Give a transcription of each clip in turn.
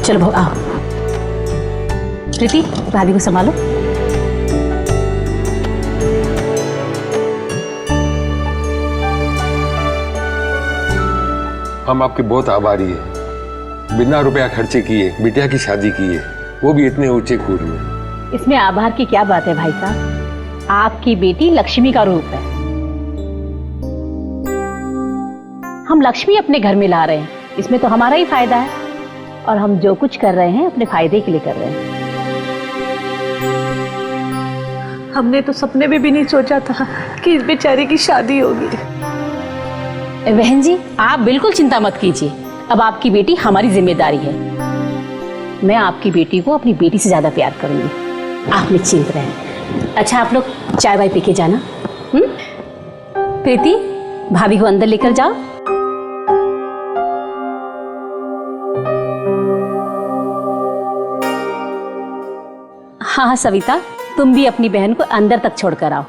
चलो आओ। प्रीति, भाभी को संभालो। हम आपके बहुत आभारी हैं। बिना रुपया खर्चे किए बिटिया की शादी की है, वो भी इतने ऊंचे कूद में। इसमें आभार की क्या बात है भाई साहब, आपकी बेटी लक्ष्मी का रूप है। हम लक्ष्मी अपने घर में ला रहे हैं, इसमें तो हमारा ही फायदा है। और हम जो कुछ कर रहे हैं अपने फायदे के लिए कर रहे हैं। हमने तो सपने में भी नहीं सोचा था कि इस बेचारी की शादी होगी। बहन जी, आप बिल्कुल चिंता मत कीजिए, अब आपकी बेटी हमारी जिम्मेदारी है। मैं आपकी बेटी को अपनी बेटी से ज्यादा प्यार करूंगी, आप निश्चिंत रहें। अच्छा, आप लोग चाय वाय पी के जाना। प्रीति, भाभी को अंदर लेकर जाओ। हाँ सविता, तुम भी अपनी बहन को अंदर तक छोड़कर आओ।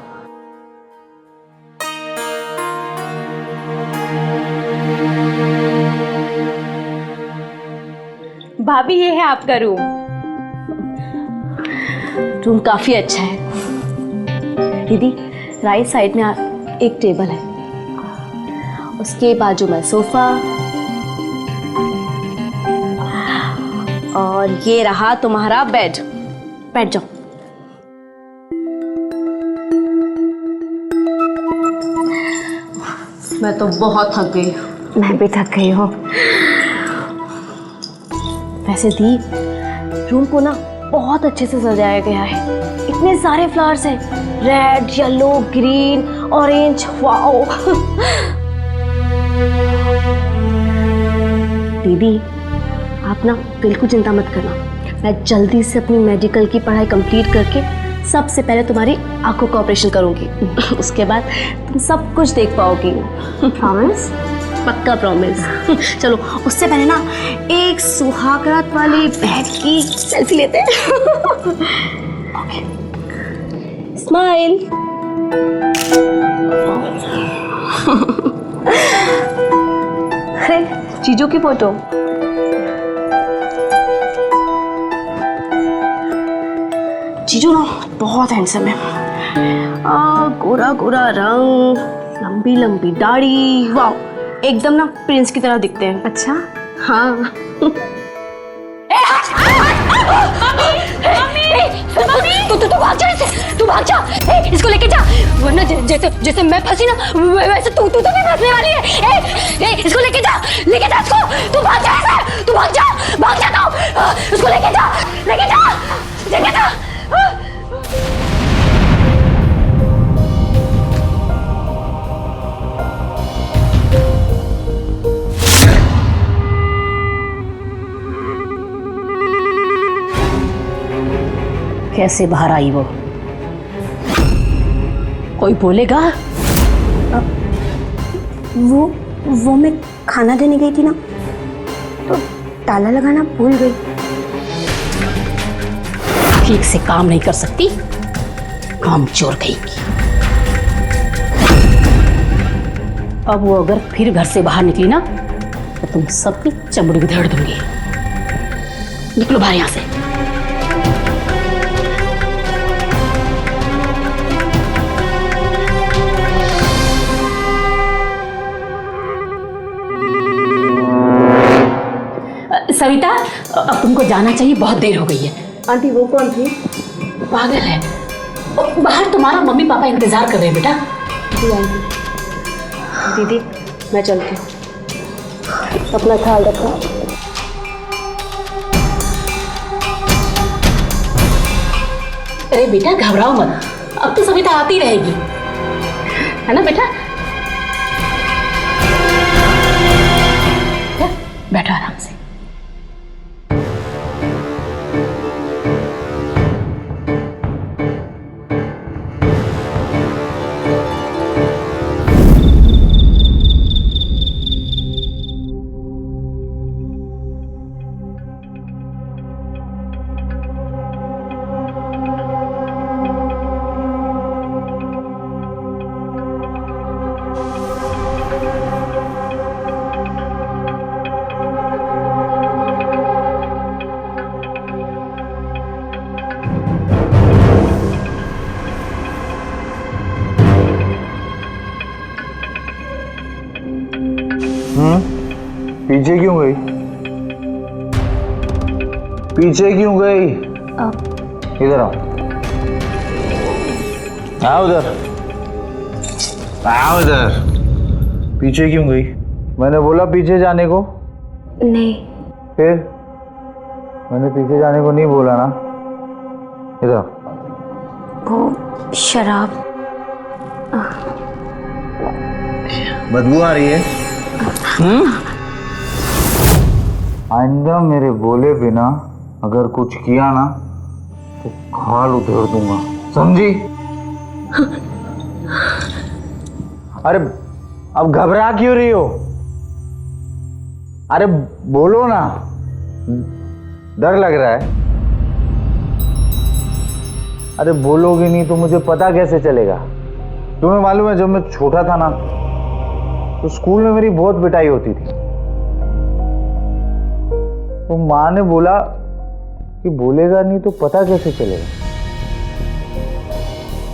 भाभी, ये है आपका रूम। रूम काफी अच्छा है दीदी। राइट साइड में एक टेबल है, उसके बाजू में सोफा, और ये रहा तुम्हारा बेड। बैठ जाओ। मैं तो बहुत थक गई। मैं भी थक गई हूँ। वैसे दी, रूम को ना बहुत अच्छे से सजाया गया है। इतने सारे फ्लावर्स हैं, red, yellow, green, orange. Wow. दीदी, आप ना बिल्कुल चिंता मत करना। मैं जल्दी से अपनी मेडिकल की पढ़ाई कंप्लीट करके सबसे पहले तुम्हारी आंखों का ऑपरेशन करूंगी। उसके बाद तुम सब कुछ देख पाओगी। प्रॉमिस? पक्का प्रॉमिस। चलो, उससे पहले ना एक सुहागरात वाली बैठ की सेल्फी लेते हैं। Okay, smile. अरे, जीजू की फोटो। जीजू ना बहुत हैंडसम है। गोरा गोरा रंग, लंबी लंबी दाढ़ी, वाह, एकदम ना प्रिंस की तरह दिखते हैं। अच्छा? हाँ। तू भाग जा ऐसे, तू भाग जा। इसको लेके जा, वरना जैसे जैसे मैं फंसी ना वैसे तू तो नहीं फंसने वाली है। इसको लेके जा इसको। तू भाग जा ऐसे, तू भाग जा तो। इसको लेके जा। कैसे बाहर आई वो? कोई बोलेगा? वो मैं खाना देने गई थी ना, तो ताला लगाना भूल गई। ठीक से काम नहीं कर सकती, काम चोर कहेगी। अब वो अगर फिर घर से बाहर निकली ना, तो तुम सबकी चमड़ी उधेड़ दूंगी। निकलो बाहर यहां से। सविता, अब तुमको जाना चाहिए, बहुत देर हो गई है। आंटी, वो कौन थी? पागल है, बाहर तुम्हारा मम्मी पापा इंतजार कर रहे हैं बेटा। जी आंटी। दीदी, मैं चलती हूँ, अपना ख्याल रखो। अरे बेटा, घबराओ मत, अब तो सविता आती रहेगी, है ना बेटा? बैठो आराम से। पीछे क्यों गई? पीछे क्यों गई? इधर आओ। आओ उधर, आओ इधर। पीछे क्यों गई? मैंने बोला पीछे जाने को। नहीं। फिर मैंने पीछे जाने को नहीं बोला ना। इधर आओ। वो शराब। बदबू आ रही है। आइंदा मेरे बोले बिना अगर कुछ किया ना तो खाल उधेड़ दूंगा, समझी? अरे अब घबरा क्यों रही हो? अरे बोलो ना, डर लग रहा है। अरे बोलोगे नहीं तो मुझे पता कैसे चलेगा? तुम्हें मालूम है जब मैं छोटा था ना तो स्कूल में मेरी बहुत पिटाई होती थी। तो माँ ने बोला कि बोलेगा नहीं तो पता कैसे चलेगा।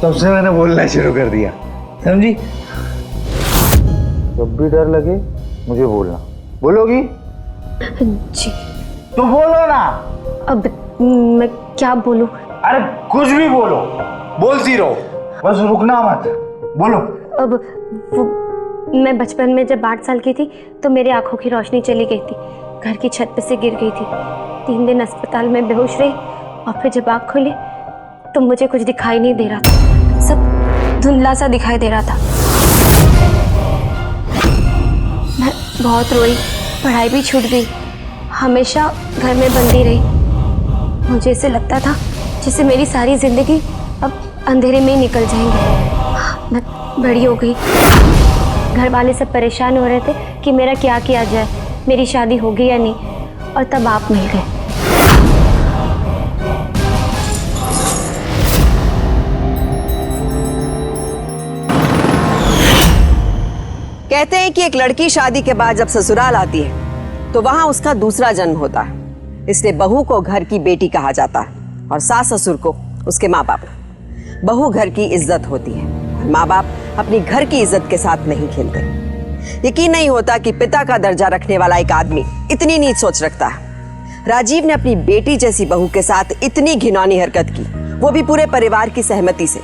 तब से मैंने बोलना शुरू कर दिया, समझी? जब भी डर लगे मुझे बोलना। बोलोगी? जी। तो बोलो ना। अब मैं क्या बोलूं? अरे कुछ भी बोलो, बोलती रहो, बस रुकना मत। बोलो। अब वो मैं बचपन में जब 8 साल की थी तो मेरी आंखों की रोशनी चली गई थी, घर की छत पे से गिर गई थी। 3 दिन अस्पताल में बेहोश रही और फिर जब आँख खुली तो मुझे कुछ दिखाई नहीं दे रहा था, सब धुंधला सा दिखाई दे रहा था। मैं बहुत रोई, पढ़ाई भी छूट गई, हमेशा घर में बंदी रही। मुझे ऐसे लगता था जैसे मेरी सारी जिंदगी अब अंधेरे में ही निकल जाएंगी। मैं बड़ी हो गई, घर वाले सब परेशान हो रहे थे कि मेरा क्या किया जाए, मेरी शादी होगी या नहीं, और तब आप मिल गए। कहते हैं कि एक लड़की शादी के बाद जब ससुराल आती है तो वहां उसका दूसरा जन्म होता है। इसलिए बहू को घर की बेटी कहा जाता है और सास ससुर को उसके माँ बाप। बहू घर की इज्जत होती है और माँ बाप अपनी घर की इज्जत के साथ नहीं खेलते। यकीन नहीं होता कि पिता का दर्जा रखने वाला एक आदमी इतनी नीच सोच रखता है। राजीव ने अपनी बेटी जैसी बहू के साथ इतनी घिनौनी हरकत की, वो भी पूरे परिवार की सहमति से।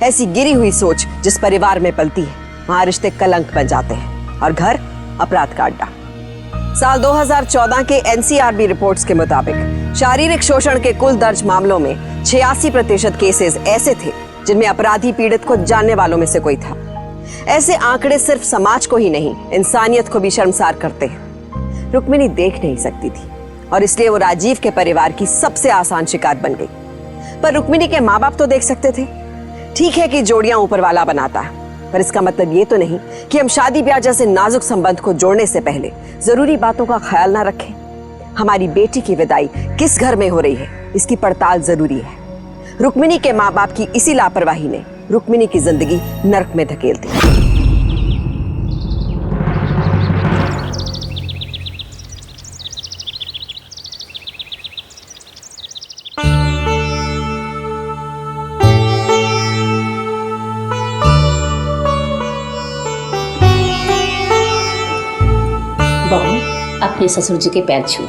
ऐसी गिरी हुई सोच जिस परिवार में पलती है वहां रिश्ते कलंक बन जाते हैं और घर अपराध का अड्डा। साल 2014 के एनसीआरबी रिपोर्ट्स के मुताबिक शारीरिक शोषण के कुल दर्ज मामलों में 86% केसेस ऐसे थे जिनमें अपराधी पीड़ित को जानने वालों में से कोई था। ऐसे आंकड़े सिर्फ समाज को ही नहीं, इंसानियत को भी शर्मसार करते हैं। रुक्मिणी देख नहीं सकती थी और इसलिए वो राजीव के परिवार की सबसे आसान शिकार बन गई। पर रुक्मिणी के माँ बाप तो देख सकते थे। ठीक है कि जोड़ियां ऊपर वाला बनाता है, पर इसका मतलब ये तो नहीं कि हम शादी ब्याह जैसे नाजुक संबंध को जोड़ने से पहले जरूरी बातों का ख्याल ना रखें। हमारी बेटी की विदाई किस घर में हो रही है, इसकी पड़ताल जरूरी है। रुक्मिणी के माँ बाप की इसी लापरवाही ने रुक्मिणी की जिंदगी नर्क में धकेल दी। बहू अपने ससुर जी के पैर छू।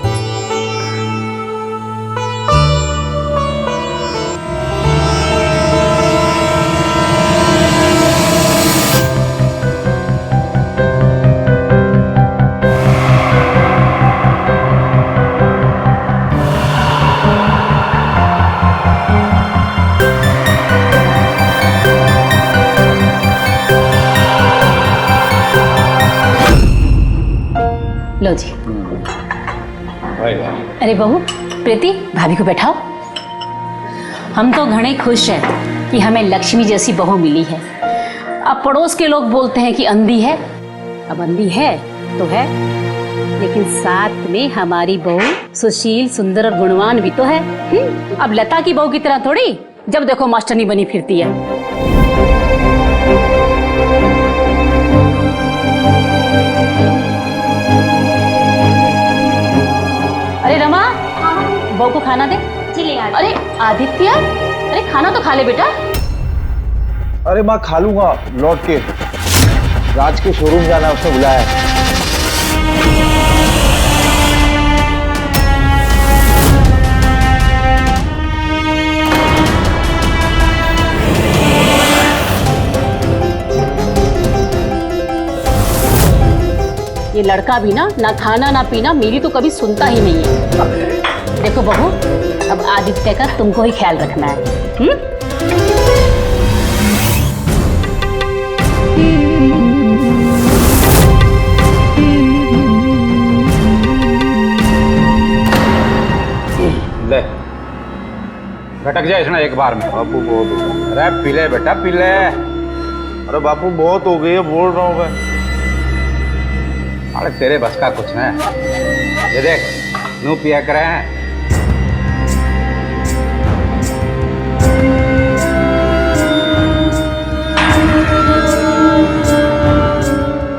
लो जी। अरे बहू, प्रीति भाभी को बैठाओ। हम तो घणे खुश हैं कि हमें लक्ष्मी जैसी बहू मिली है। अब पड़ोस के लोग बोलते हैं कि अंधी है, अब अंधी है तो है, लेकिन साथ में हमारी बहू सुशील, सुंदर और गुणवान भी तो है। अब लता की बहू की तरह थोड़ी जब देखो मास्टरनी बनी फिरती है। अरे रमा, बहू को खाना दे। चलिए। अरे आदित्य, अरे खाना तो खा ले बेटा। अरे माँ खा लूंगा लौट के। राज के शोरूम जाना है, उसने बुलाया है। लड़का भी ना खाना ना पीना मेरी तो कभी सुनता ही नहीं है। देखो बहू, अब आदित्य का तुमको ही ख्याल रखना है। ले भटक जाए इसमें एक बार में। बापू बहुत हो गया। अरे पी ले बेटा पी ले। अरे बापू बहुत हो गई है, बोल रहा हूँ मैं। अरे तेरे बस का कुछ नहीं। ये देख नू पिया कर रहे हैं।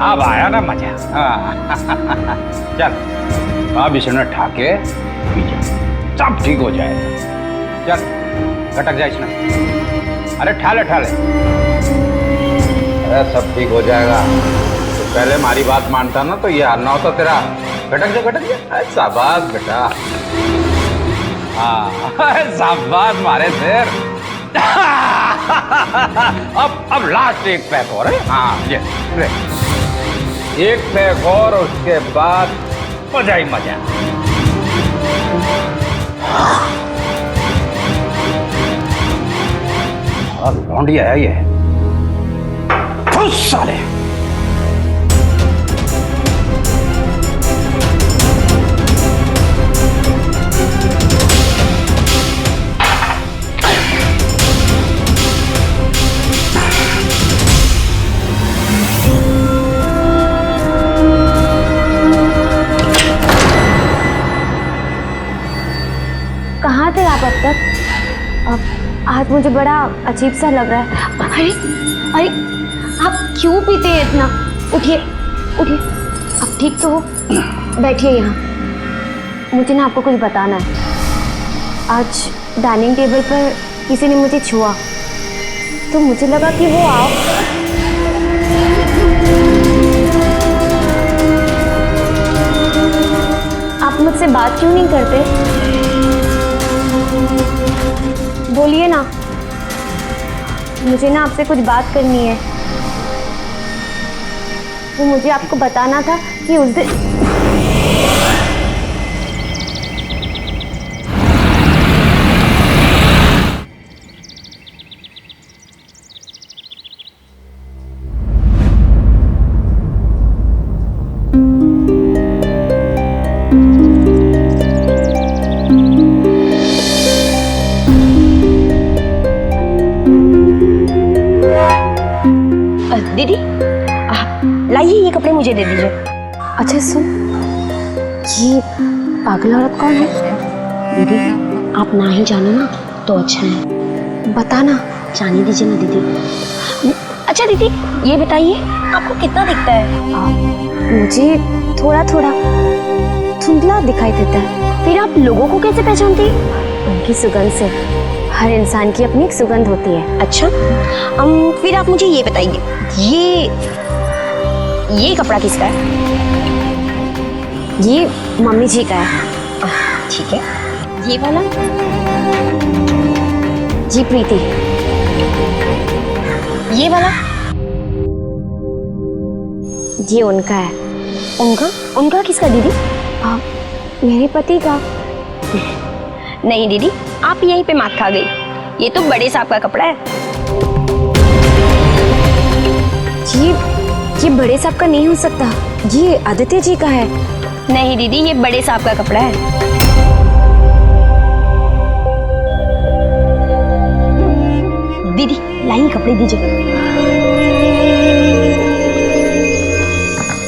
अब आया ना मजा। हाँ। चल अब इसने ठाके पी जा, सब ठीक हो जाएगा। चल भटक जाए इसमें। अरे ठा ले। अरे सब ठीक हो जाएगा। तो पहले हमारी बात मानता ना तो ये हाल ना होता तेरा। भटक जा। अरे शाबाश बेटा। हाँ शाबाश मारे शेर। अब लास्ट एक पैक और है। हाँ ये ले। एक पैक और उसके बाद मजा ही मजा। लौंडिया है ये। खुश साले। कहाँ थे आप अब तक? अब आज मुझे बड़ा अजीब सा लग रहा है। अरे आप क्यों पीते हैं इतना? उठिए। अब ठीक तो हो? बैठिए यहाँ। मुझे ना आपको कुछ बताना है। आज डाइनिंग टेबल पर किसी ने मुझे छुआ तो मुझे लगा कि वो आप मुझसे बात क्यों नहीं करते? बोलिए ना, मुझे ना आपसे कुछ बात करनी है। वो मुझे आपको बताना था कि उस दिन दीदी लाइए ये कपड़े मुझे दे दीजिए। अच्छा सुन, ये पागल औरत कौन है? दीदी आप ना ही जानो ना तो अच्छा है। बताना। जाने दीजिए ना दीदी। अच्छा दीदी ये बताइए आपको कितना दिखता है? मुझे थोड़ा थोड़ा धुंधला दिखाई देता है। फिर आप लोगों को कैसे पहचानती? उनकी सुगंध से। हर इंसान की अपनी एक सुगंध होती है। अच्छा फिर आप मुझे ये बताइए ये कपड़ा किसका है? ये मम्मी जी का है। ठीक है। ये वाला? जी प्रीति। ये वाला? ये उनका है। उनका किसका दीदी? मेरे पति का। नहीं दीदी आप यहीं पे मात खा गई। ये तो बड़े साहब का कपड़ा है। ये बड़े साहब का नहीं हो सकता। ये आदित्य जी का है। नहीं दीदी ये बड़े साहब का कपड़ा है। दीदी लाइए कपड़े दीजिए।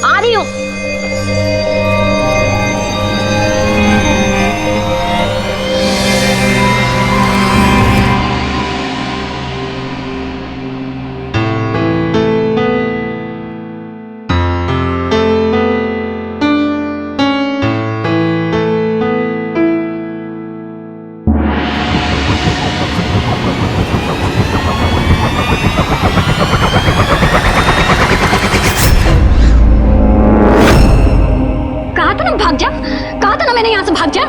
आ रही हूँ। कहा था ना मैंने यहाँ से भाग जा।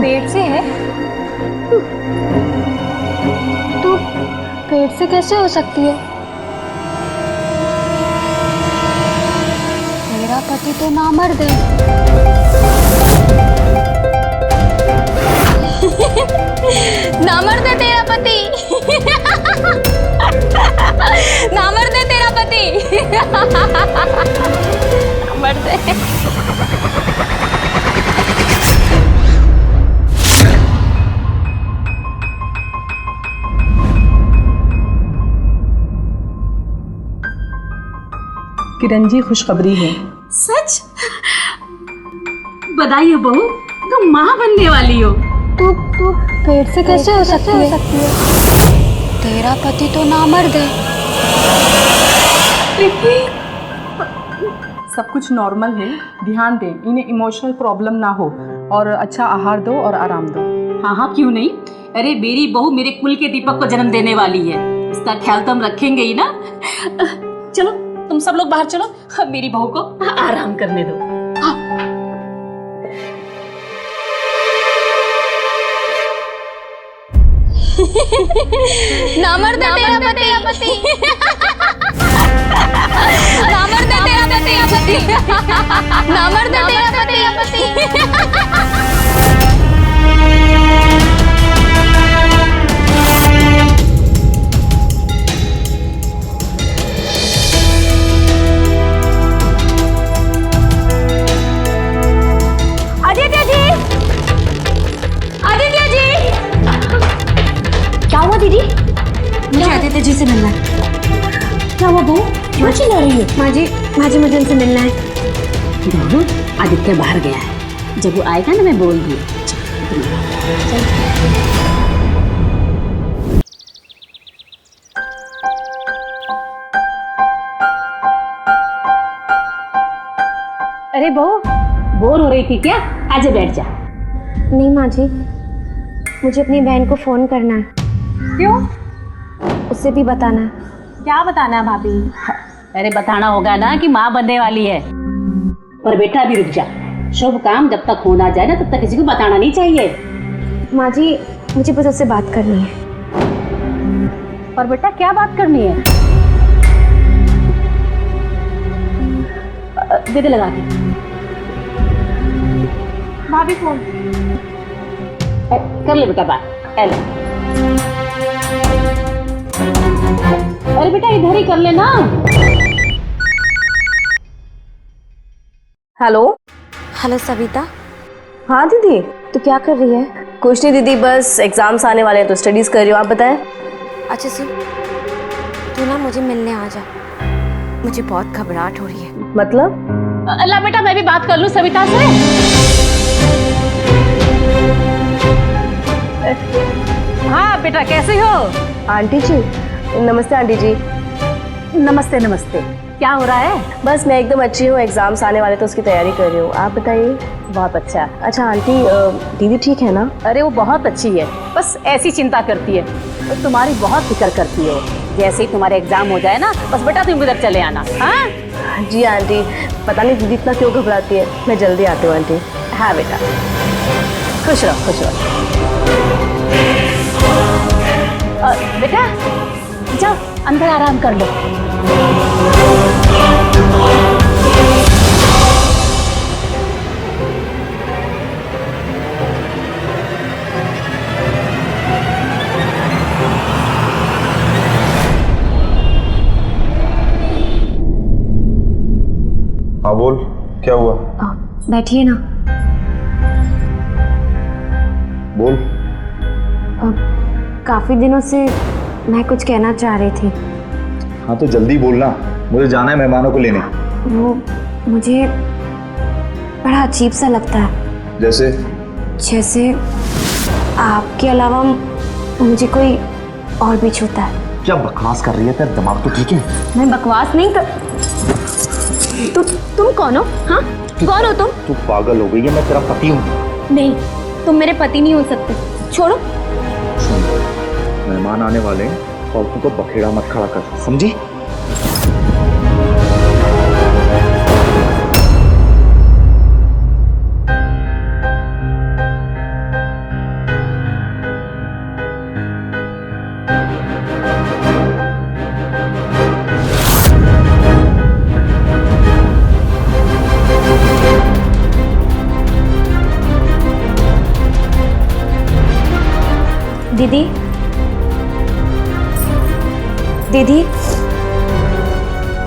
पेट से है। पेट से कैसे हो सकती है? मेरा पति तो नामर्द है। नामर्द है तेरा पति। नामर्द है तेरा पति। नामर्द है। किरण जी, खुशखबरी है। सच? बधाई हो बहू, तुम माँ बनने वाली हो। तू पेट से कैसे हो सकती है? तेरा पति तो नामर्द है। सब कुछ नॉर्मल है, ध्यान दें, इन्हें इमोशनल प्रॉब्लम ना हो और अच्छा आहार दो और आराम दो। हाँ हाँ, क्यों नहीं। अरे मेरी बहू मेरे कुल के दीपक को जन्म देने वाली है, इसका ख्याल तो हम रखेंगे ही ना। चलो तुम सब लोग बाहर चलो, मेरी बहू को आराम करने दो। नामर्द है तेरा पति। नामर्द है तेरा पति। नामर्द है तेरा पति। आदित्य जी, आदित्य जी, क्या हुआ दीदी? मुझे आदित्य जी से मिलना है। क्या हुआ बहू, क्यों चिल्ला रही है? माँ जी मुझे उनसे मिलना है। बहू, आदित्य बाहर गया है, जब वो आएगा ना मैं बोल दूँ। अरे बहू, बोर हो रही थी क्या? आजा बैठ जा। नहीं माँ जी, मुझे अपनी बहन को फोन करना है। क्यों? उससे भी बताना है। क्या बताना है भाभी? अरे बताना होगा ना कि माँ बनने वाली है। पर बेटा अभी रुक जा, शुभ काम जब तक हो ना जाए ना तब तक किसी को बताना नहीं चाहिए। माँ जी, मुझे बस उससे बात करनी है। पर बेटा क्या बात करनी है? दे दे लगा के। भाभी फोन कर ले बेटा बात। ले। अरे बेटा इधर ही कर लेना। हेलो। हेलो सविता, हाँ दीदी। तू क्या कर रही है? कुछ नहीं दीदी, बस एग्जाम्स आने वाले हैं तो स्टडीज कर रही हूँ। आप बताएं। अच्छा सुन, तू ना मुझे मिलने आ जा, मुझे बहुत घबराहट हो रही है। मतलब? अल्लाह बेटा मैं भी बात कर लूं सविता से। हाँ बेटा कैसे हो? आंटी जी नमस्ते। आंटी जी नमस्ते नमस्ते। क्या हो रहा है? बस मैं एकदम अच्छी हूँ, एग्जाम्स आने वाले तो उसकी तैयारी कर रही हूँ। आप बताइए। बहुत अच्छा। अच्छा आंटी, दीदी ठीक है ना? अरे वो बहुत अच्छी है, बस ऐसी चिंता करती है, तो तुम्हारी बहुत फिक्र करती है। जैसे ही तुम्हारे एग्जाम हो जाए ना, बस बेटा तुम इधर चले आना। हाँ जी आंटी, पता नहीं दीदी इतना क्यों घबराती है। मैं जल्दी आती हूँ आंटी। हाँ बेटा, खुश रहो खुश रहो। बेटा जाओ अंदर आराम कर लो। हाँ बोल, क्या हुआ? बैठिए ना। बोल। काफी दिनों से मैं कुछ कहना चाह रही थी। हाँ तो जल्दी बोलना, मुझे जाना है मेहमानों को लेने। वो मुझे बड़ा अजीब सा लगता है। जैसे आपके अलावा मुझे कोई और भी छूता है। क्या बकवास कर रही है? तेरा दिमाग तो ठीक है? मैं बकवास नहीं कर। तुम कौन हो? हाँ कौन हो तुम? तू पागल हो गई है, मैं तेरा पति हूँ। नहीं, तुम मेरे पति नहीं हो सकते, छोड़ो। मेहमान आने वाले हैं, फालतू को बखेड़ा मत खड़ा कर, समझी? दीदी,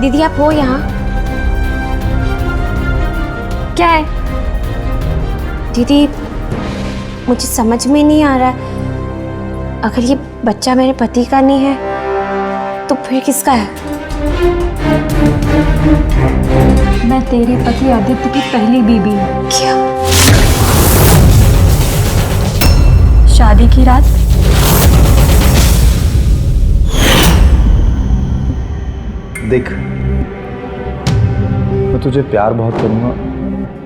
दीदी आप हो यहाँ? क्या है दीदी? मुझे समझ में नहीं आ रहा है, अगर ये बच्चा मेरे पति का नहीं है तो फिर किसका है? मैं तेरे पति आदित्य की पहली बीबी हूँ। क्या? शादी की रात देख, मैं तुझे प्यार बहुत करूंगा,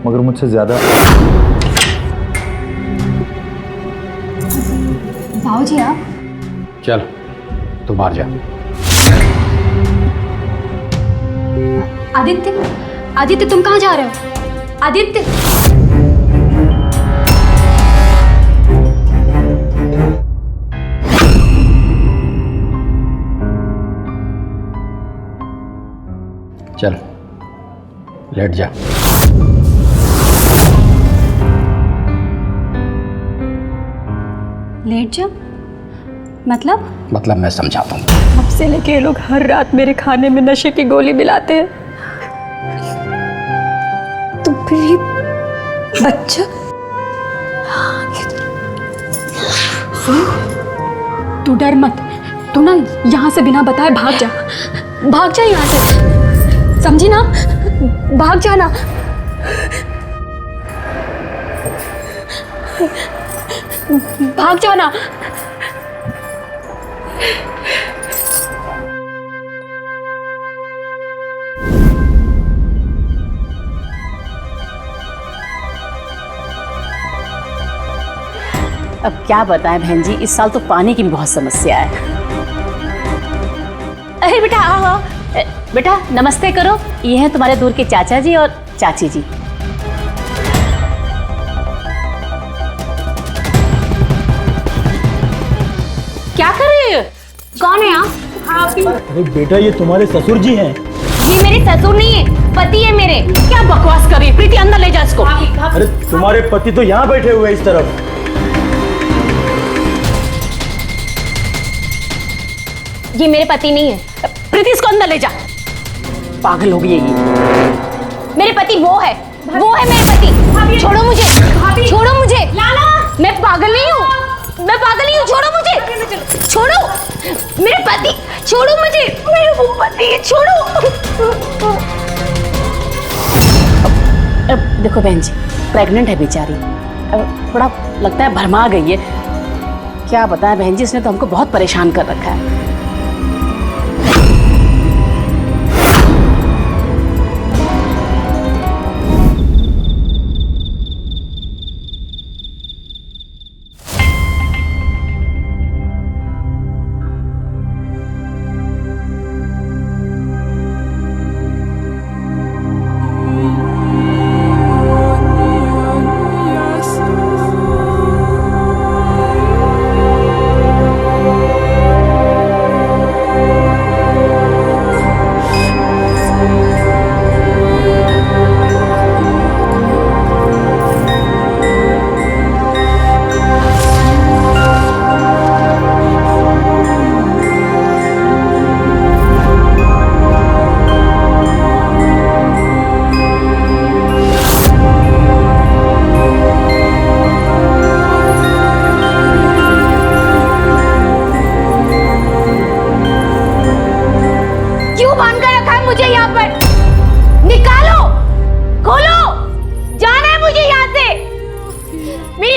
मगर मुझसे ज्यादा। भाऊजी आप? चल तू बाहर जा। आदित्य, आदित्य तुम कहाँ जा रहे हो? आदित्य, चल लेट जा। लेट जा? मतलब मैं समझाता हूँ। अब से लेके ये लोग हर रात मेरे खाने में नशे की गोली मिलाते हैं। तो फिर ये बच्चा? तू डर मत, तू ना यहाँ से बिना बताए भाग जा, भाग जा यहाँ से, समझी ना? भाग जाना। भाग जाना। अब क्या बताएं बहन जी, इस साल तो पानी की भी बहुत समस्या है। अरे बेटा आओ, बेटा नमस्ते करो। ये हैं तुम्हारे दूर के चाचा जी और चाची जी। क्या कर रहे हो? कौन है आप? अरे बेटा, ये तुम्हारे ससुर जी हैं। ये मेरे ससुर नहीं है, पति है मेरे। क्या बकवास कर रही है? प्रीति अंदर ले जा इसको। अरे तुम्हारे पति तो यहाँ बैठे हुए हैं इस तरफ। ये मेरे पति नहीं है। प्रीति इसको अंदर ले जा। पागल हो गई है ये। मेरे पति वो है मेरे पति। छोड़ो मुझे, छोड़ो मुझे। मैं पागल नहीं हूँ, मैं पागल नहीं हूँ। छोड़ो मुझे, छोड़ो मेरे पति, छोड़ो मुझे, मेरे वो पति है, छोड़ो। अब देखो बहन जी, प्रेग्नेंट है बेचारी, अब थोड़ा लगता है भरमा गई है। क्या बताएं बहन जी, इसने तो हमको बहुत परेशान कर रखा है।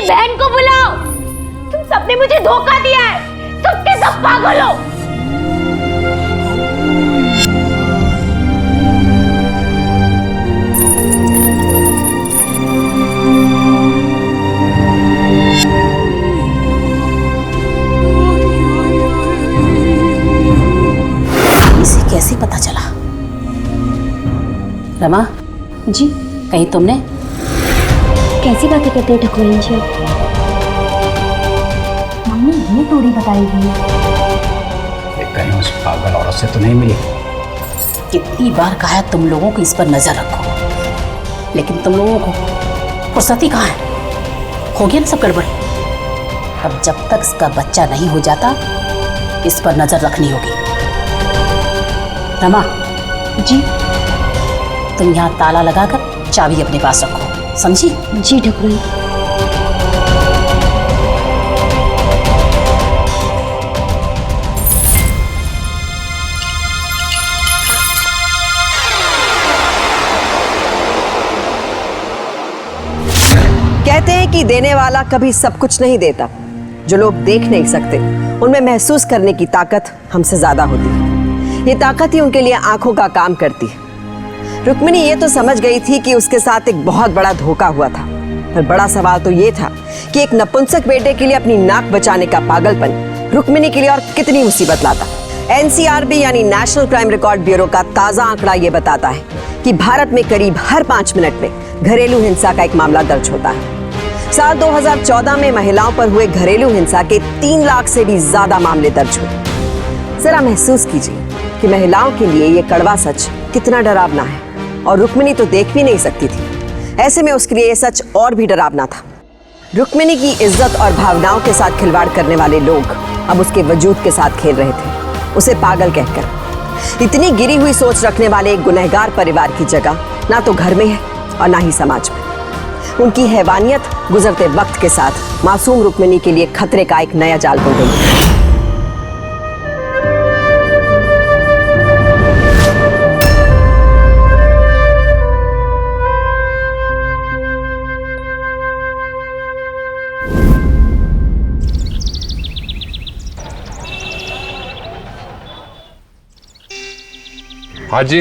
बहन को बुलाओ। तुम सबने मुझे धोखा दिया है, सबके सब पागल हो। इसे कैसे पता चला? रमा जी कहीं तुमने? कैसी बातें करते हैं ठकुराइन जी? मम्मी ये थोड़ी बताई गई कहीं उस पागल औरत से तो नहीं मिली? कितनी बार कहा है तुम लोगों को इस पर नजर रखो, लेकिन तुम लोगों को फुर्सत ही कहाँ है? हो गया ना सब गड़बड़। अब जब तक इसका बच्चा नहीं हो जाता, इस पर नजर रखनी होगी। रमा, जी तुम यहाँ ताला लगाकर चाबी अपने पास रखो, समझी? जी ठाकुराइन। कहते हैं कि देने वाला कभी सब कुछ नहीं देता। जो लोग देख नहीं सकते उनमें महसूस करने की ताकत हमसे ज्यादा होती है। ये ताकत ही उनके लिए आंखों का काम करती है। रुक्मिणी ये तो समझ गई थी कि उसके साथ एक बहुत बड़ा धोखा हुआ था, पर बड़ा सवाल तो ये था कि एक नपुंसक बेटे के लिए अपनी नाक बचाने का पागलपन रुक्मिणी के लिए और कितनी मुसीबत लाता। NCRB यानी नेशनल क्राइम रिकॉर्ड ब्यूरो का ताजा आंकड़ा ये बताता है कि भारत में करीब हर 5 मिनट में घरेलू हिंसा का एक मामला दर्ज होता है। साल 2014 में महिलाओं पर हुए घरेलू हिंसा के 3 लाख से भी ज्यादा मामले दर्ज हुए। जरा महसूस कीजिए कि महिलाओं के लिए ये कड़वा सच कितना डरावना है, और रुक्मिणी तो देख भी नहीं सकती थी। ऐसे में उसके लिए ये सच और भी डरावना था। रुक्मिणी की इज्जत और भावनाओं के साथ खिलवाड़ करने वाले लोग अब उसके वजूद के साथ खेल रहे थे, उसे पागल कहकर। इतनी गिरी हुई सोच रखने वाले एक गुनहगार परिवार की जगह ना तो घर में है और ना ही समाज में। उनकी हैवानियत गुजरते वक्त के साथ मासूम रुक्मिणी के लिए खतरे का एक नया जाल बन गई। हाँ जी।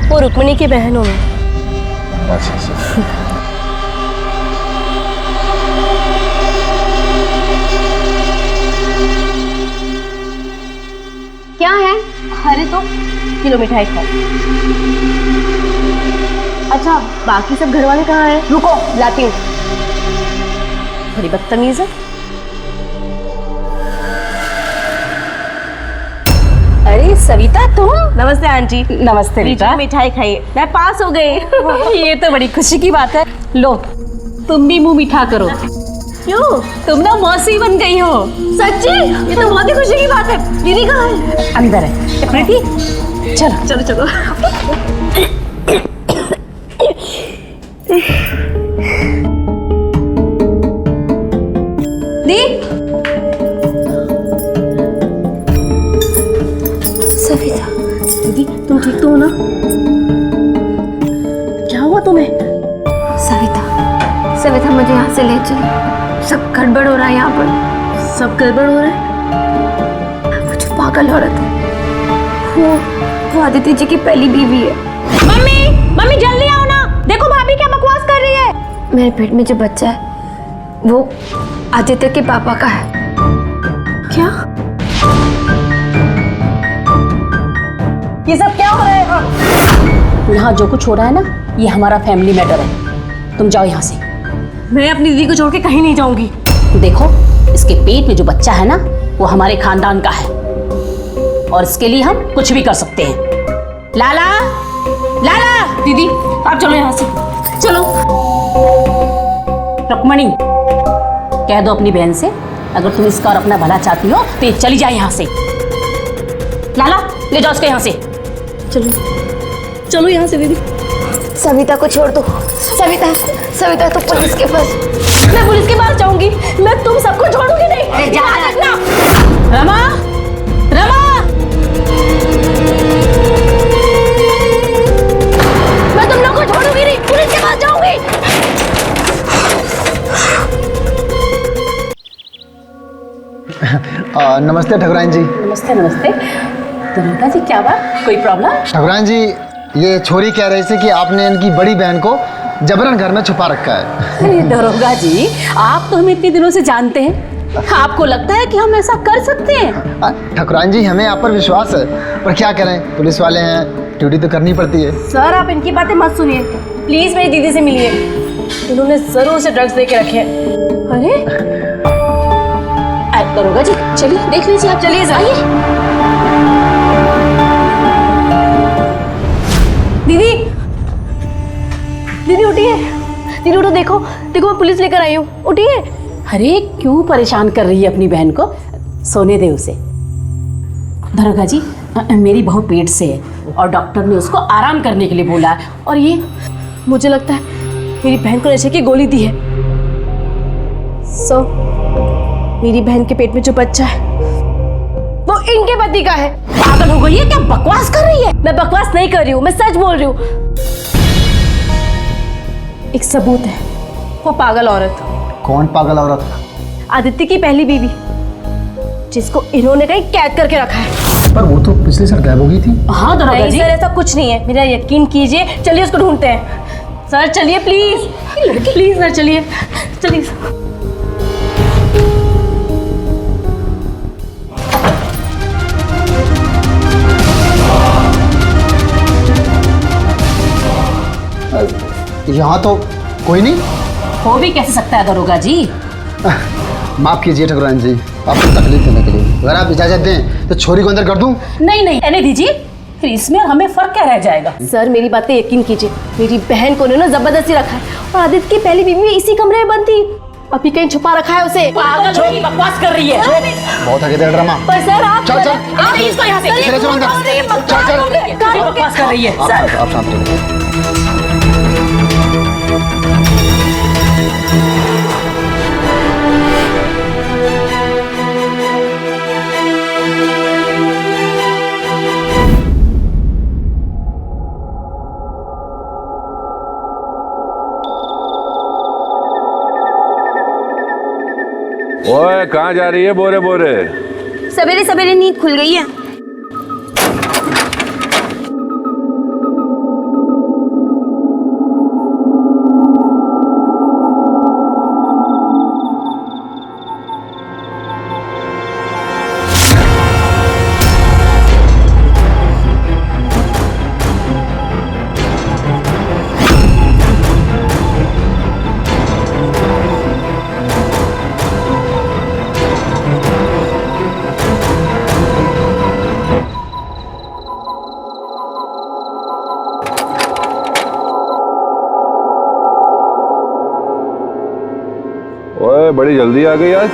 वो रुक्मिणी की बहन हूँ मैं। अच्छा। क्या है? अरे तो किलो मिठाई खाओ। अच्छा बाकी सब घर वाले कहाँ हैं? रुको लाती हूँ। बड़ी बदतमीज है। अरे सविता तुम? नमस्ते आंटी। नमस्ते बेटा। मिठाई खाइए, मैं पास हो गई। ये तो बड़ी खुशी की बात है। लो तुम भी मुंह मीठा करो। क्यों? तुम ना मौसी बन गई हो। सच्ची? ये तो बहुत ही खुशी की बात है। दीदी कहाँ है? अंदर है। प्रीति चलो चलो चलो। दी सविता, दीदी तुम ठीक तो हो ना? क्या हुआ तुम्हें? सविता मुझे यहाँ से ले चलो, सब गड़बड़ हो रहा है यहाँ पर। सब गड़बड़ हो रहा है? वो जो पागल औरत है वो आदित्य जी की पहली बीवी है। मम्मी जल्दी आओ ना, देखो भाभी क्या बकवास कर रही है। मेरे पेट में जो बच्चा है वो आदित्य के पापा का है। क्या? ये सब क्या हो रहा है? यहाँ जो कुछ हो रहा है ना, ये हमारा फैमिली मैटर है। तुम जाओ यहाँ से। मैं अपनी दीदी को छोड़ के कहीं नहीं जाऊंगी। देखो इसके पेट में जो बच्चा है ना, वो हमारे खानदान का है, और इसके लिए हम कुछ भी कर सकते हैं। लाला दीदी आप चलो यहाँ से, चलो। रुक्मिणी कह दो अपनी बहन से, अगर तुम इसका और अपना भला चाहती हो तो ये चली जाए यहाँ से। लाला ले जाओ उसको यहाँ से। चलो यहाँ से दीदी। सविता को छोड़ दो। सविता तो पुलिस के पास। मैं पुलिस के पास जाऊंगी, मैं तुम सबको छोड़ूंगी नहीं। ध्यान रखना। रमा मैं तुम लोग को छोड़ूंगी नहीं, पुलिस के पास जाऊंगी। नमस्ते ठकुराइन जी। नमस्ते। दुर्गा जी क्या बात, कोई प्रॉब्लम? ठकुराइन जी ये छोरी कह रही थी कि आपने इनकी बड़ी बहन को जबरन घर में छुपा रखा है। अरे दरोगा जी, आप तो हमें इतने दिनों से जानते हैं, आपको लगता है कि हम ऐसा कर सकते हैं? ठकुराइन जी हमें आप पर विश्वास है, पर क्या करें, पुलिस वाले हैं, ड्यूटी तो करनी पड़ती है। सर आप इनकी बातें मत सुनिए, प्लीज मेरी दीदी से मिलिए, इन्होंने जरूर से ड्रग्स दे के रखे हैं। अरे दरोगा जी चलिए देख लीजिए आप। चलिए जाइए। दीदी उठिए, दीदी उठो, देखो मैं पुलिस लेकर आई हूँ, उठिए। अरे क्यों परेशान कर रही है अपनी बहन को, सोने दे उसे। दरोगा जी, मेरी बहू पेट से है और डॉक्टर ने उसको आराम करने के लिए बोला है। और ये मुझे लगता है मेरी बहन को नशे की गोली दी है। सो मेरी बहन के पेट में जो बच्चा है वो इनके पति का है। पागल हो गई है क्या? बकवास कर रही है? मैं बकवास नहीं कर रही हूँ, मैं सच बोल रही हूँ। एक सबूत है, वो पागल औरत। कौन पागल औरत? आदित्य की पहली बीवी, जिसको इन्होंने कहीं कैद करके रखा है। पर वो तो पिछले साल गायब हो गई थी। हाँ दरोगा नहीं जी। सर, ऐसा कुछ नहीं है, मेरा यकीन कीजिए। चलिए उसको ढूंढते हैं। सर चलिए प्लीज, प्लीज सर चलिए, चलिए। यहाँ तो कोई नहीं। हो भी कैसे सकता है दरोगा जी? माफ कीजिए ठकुराइन जी, आपको तकलीफ देने के लिए। अगर आप इजाजत दें तो छोरी को अंदर कर दूं। नहीं नहीं, रहने दीजिए, फिर इसमें हमें फर्क क्या रह जाएगा? सर मेरी बात पे यकीन कीजिए, मेरी बहन को उन्होंने जबरदस्ती रखा है और आदित्य की पहली बीवी भी इसी कमरे में बंद थी। अभी कहीं छुपा रखा है उसे। पागल हो गई, बकवास कर रही है। बहुत आगे तेरा ड्रामा। पर सर आप चल चल आप इसको यहाँ से चल चल अंदर। चल चल बकवास कर रही है। आप शांत रहिए। ओए कहाँ जा रही है बोरे बोरे? सवेरे सवेरे नींद खुल गई है। ओए बड़ी जल्दी आ गई आज।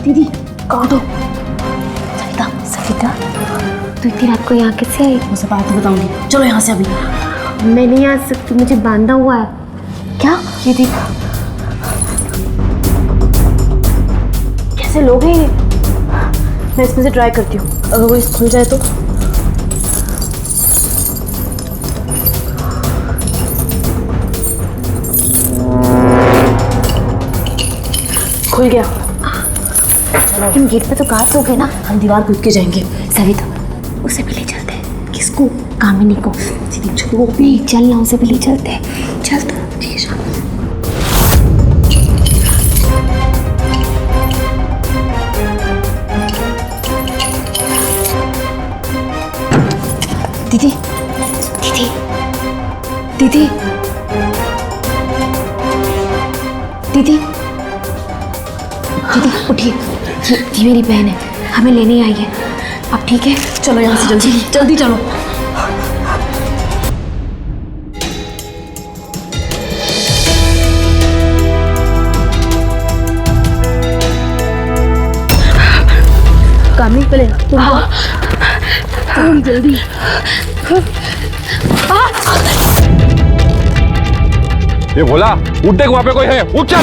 दीदी कहो तो। सविता, सविता तू इतनी रात को यहाँ कैसे आई? मुझे बात तो बताऊंगी, चलो यहाँ से अभी। मैं नहीं आ सकती, मुझे बांधा हुआ है। क्या? ये देख, कैसे लोग हैं ये? मैं इसमें से ट्राई करती हूँ, अगर वो खुल जाए तो। खुल गया। लेकिन गेट पे तो गार्ड हो गए ना। हम दीवार कूद के जाएंगे। सविता उसे भी ले चलते हैं। किसको? कामिनी को। वो भी चलना, उसे भी ले चलते हैं। चल तो ठीक है। दीदी, दीदी, दीदी, दीदी, दीदी उठिए। ये मेरी बहन है, हमें लेने आई है। अब ठीक है, चलो यहाँ से जल्दी जल्दी चलो। कामिनी पहले तुम जल्दी। ये भोला, उठ देख वहां पे कोई है, उठ चल।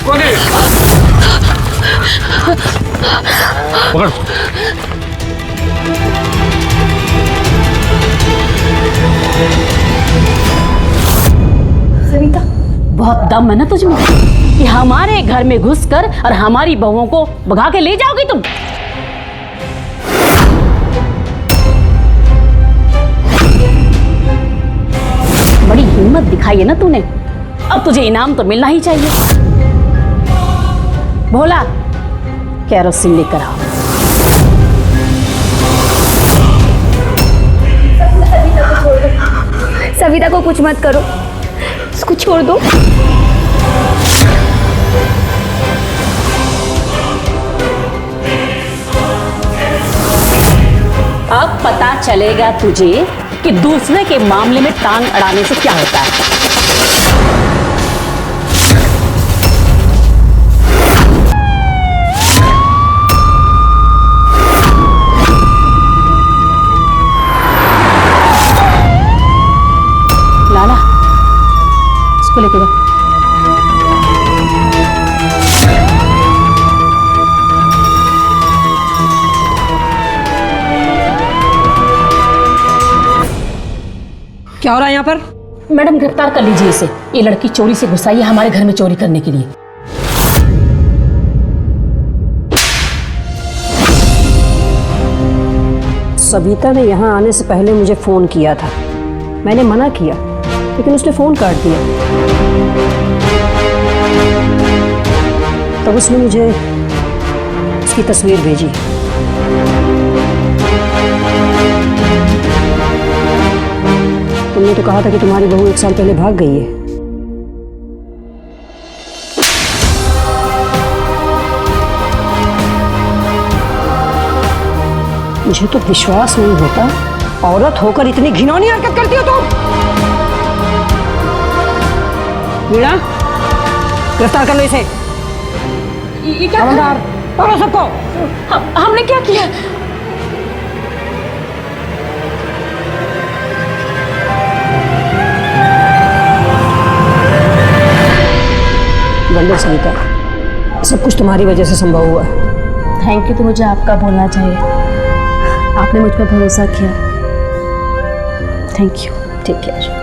कौन है? पकड़। सविता, बहुत दम है ना तुझमें कि हमारे घर में घुसकर और हमारी बहुओं को भगा के ले जाओगी तुम। बड़ी हिम्मत दिखाई है ना तूने। अब तुझे इनाम तो मिलना ही चाहिए। भोला, कैरोसिन लेकर आओ। सविता को कुछ मत करो, उसको छोड़ दो। अब पता चलेगा तुझे कि दूसरे के मामले में टांग अड़ाने से क्या होता है। लाला, इसको लेके जाओ। क्या हो रहा है यहाँ पर? मैडम, गिरफ्तार कर लीजिए इसे। ये लड़की चोरी से घुस आई है हमारे घर में चोरी करने के लिए। सविता ने यहाँ आने से पहले मुझे फोन किया था। मैंने मना किया, लेकिन उसने फोन काट दिया। तब उसने मुझे उसकी तस्वीर भेजी। तुमने तो कहा था कि तुम्हारी बहू 1 साल पहले भाग गई है। मुझे तो विश्वास नहीं होता, औरत होकर इतनी घिनौनी हरकत करती हो तुम। वीणा, गिरफ्तार कर लो इसे। ये क्या? खबरदार, पकड़ो सबको। हमने क्या किया? वंडर सविता, सब कुछ तुम्हारी वजह से संभव हुआ है। थैंक यू तो मुझे आपका बोलना चाहिए। आपने मुझ पर भरोसा किया। Thank you. ठीक है।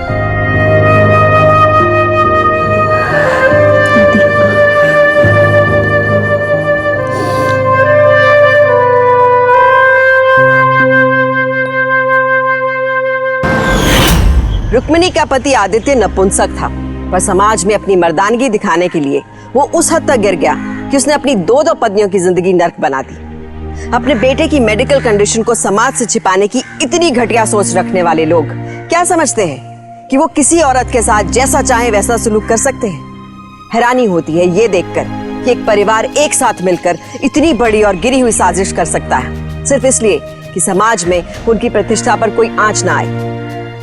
रुक्मिणी का पति आदित्य नपुंसक था, पर समाज में अपनी मर्दानगी दिखाने के लिए वो उस हद तक गिर गया कि उसने अपनी 2 पत्नियों की जिंदगी नर्क बना दी। अपने बेटे की मेडिकल कंडीशन को समाज से छिपाने की इतनी घटिया सोच रखने वाले लोग क्या समझते हैं कि वो किसी औरत के साथ जैसा चाहे वैसा सलूक कर सकते हैं? हैरानी होती है ये देखकर कि एक परिवार एक साथ मिलकर इतनी बड़ी और गिरी हुई साजिश कर सकता है, सिर्फ इसलिए कि समाज में उनकी प्रतिष्ठा पर कोई आंच ना आए।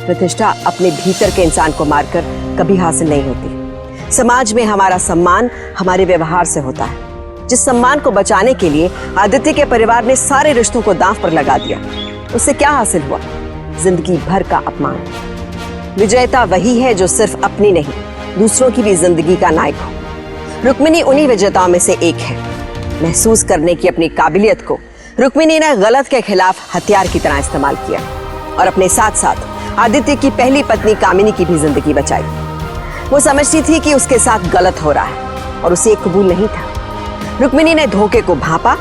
प्रतिष्ठा अपने भीतर के इंसान को मारकर कभी हासिल नहीं होती। समाज में हमारा सम्मान हमारे व्यवहार से होता है। जिस सम्मान को बचाने के लिए आदित्य के परिवार ने सारे रिश्तों को दांव पर लगा दिया, उससे क्या हासिल हुआ? जिंदगी भर का अपमान। विजेता वही है जो सिर्फ अपनी नहीं, दूसरों की भी जिंदगी का नायक हो। रुक्मिणी उन्हीं विजेताओं में से एक है। महसूस करने की अपनी काबिलियत को रुक्मिणी ने गलत के खिलाफ हथियार की तरह इस्तेमाल किया और अपने साथ साथ आदित्य की पहली पत्नी कामिनी की भी जिंदगी बचाई। वो समझती थी कि उसके साथ गलत हो रहा है और उसे कबूल नहीं था। रुक्मिणी ने धोखे को भांपा,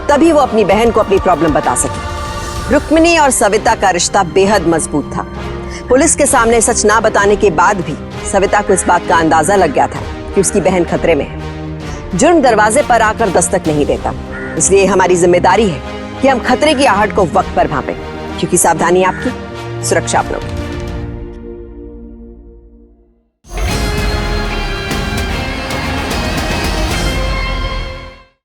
तभी वो अपनी बहन को अपनी प्रॉब्लम बता सकी। रुक्मिणी और सविता का रिश्ता बेहद मजबूत था। पुलिस के सामने सच ना बताने के बाद भी सविता को इस बात का अंदाजा लग गया था कि उसकी बहन खतरे में है। जुर्म दरवाजे पर आकर दस्तक नहीं देता, इसलिए हमारी जिम्मेदारी है कि हम खतरे की आहट को वक्त पर भांपें, क्योंकि सावधानी आपकी, सुरक्षा अपनों की।